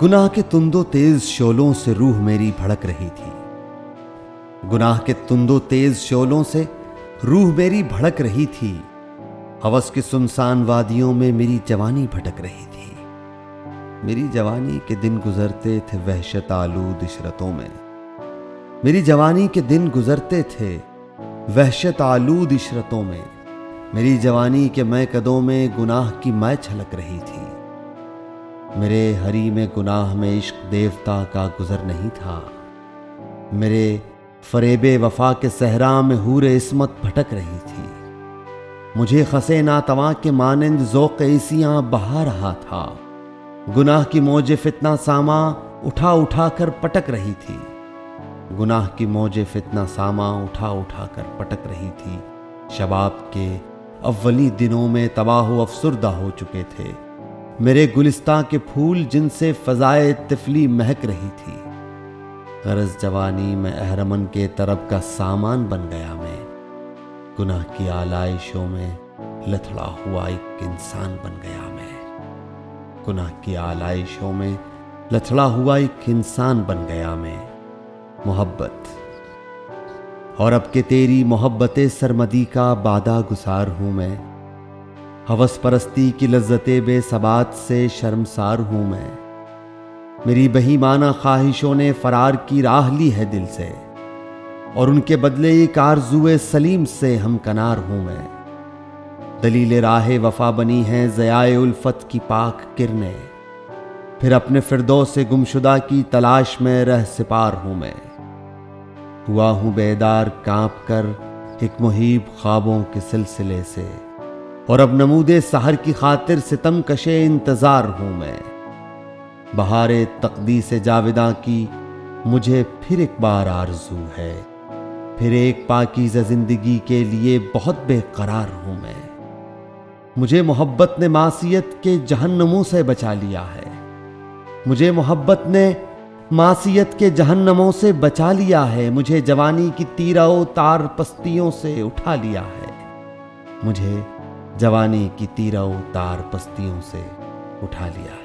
گناہ کے تند و تیز شعلوں سے روح میری بھڑک رہی تھی، گناہ کے تند و تیز شعلوں سے روح میری بھڑک رہی تھی، ہوس کے سنسان وادیوں میں میری جوانی بھٹک رہی تھی۔ میری جوانی کے دن گزرتے تھے وحشت آلود عشرتوں میں، میری جوانی کے دن گزرتے تھے وحشت آلود عشرتوں میں، میری جوانی کے میں قدوں میں گناہ کی میں چھلک رہی تھی۔ میرے حریم گناہ میں عشق دیوتا کا گزر نہیں تھا، میرے فریب وفا کے صحرا میں حور عصمت بھٹک رہی تھی۔ مجھے خسے ناتواں کے مانند ذوق عیسیاں بہا رہا تھا، گناہ کی موج فتنہ ساما اٹھا اٹھا کر پٹک رہی تھی، گناہ کی موج فتنہ ساما اٹھا اٹھا کر پٹک رہی تھی۔ شباب کے اولی دنوں میں تباہ و افسردہ ہو چکے تھے میرے گلستاں کے پھول جن سے فضائے طفلی مہک رہی تھی۔ غرض جوانی میں اہرمن کے طرب کا سامان بن گیا میں، گناہ کی آلائشوں میں لتھڑا ہوا ایک انسان بن گیا میں، گناہ کی آلائشوں میں لتھڑا ہوا ایک انسان بن گیا میں۔ محبت، اور اب کہ تیری محبت سرمدی کا بادہ گسار ہوں میں، ہوس پرستی کی لذت بے ثبات سے شرمسار ہوں میں، میری بہیمانہ خواہشوں نے فرار کی راہ لی ہے دل سے، اور ان کے بدلے ایک آرزوئے سلیم سے ہمکنار ہوں میں۔ دلیل راہ وفا بنی ہیں ضیائے الفت کی پاک کرنیں، پھر اپنے فردوس گمشدہ کی تلاش میں رہ سپار ہوں میں۔ ہوا ہوں بیدار کانپ کر ایک مہیب خوابوں کے سلسلے سے، اور اب نمود سحر کی خاطر ستم کشے انتظار ہوں میں۔ بہار تقدیس جاوداں کی مجھے پھر ایک بار آرزو ہے، پھر ایک پاکیزہ زندگی کے لیے بہت بے قرار ہوں میں۔ مجھے محبت نے معصیت کے جہنموں سے بچا لیا ہے، مجھے محبت نے معصیت کے جہنموں سے بچا لیا ہے، مجھے جوانی کی تیرہ و تار پستیوں سے اٹھا لیا ہے، مجھے جوانی کی تیرہ و تار پستیوں سے اٹھا لیا ہے۔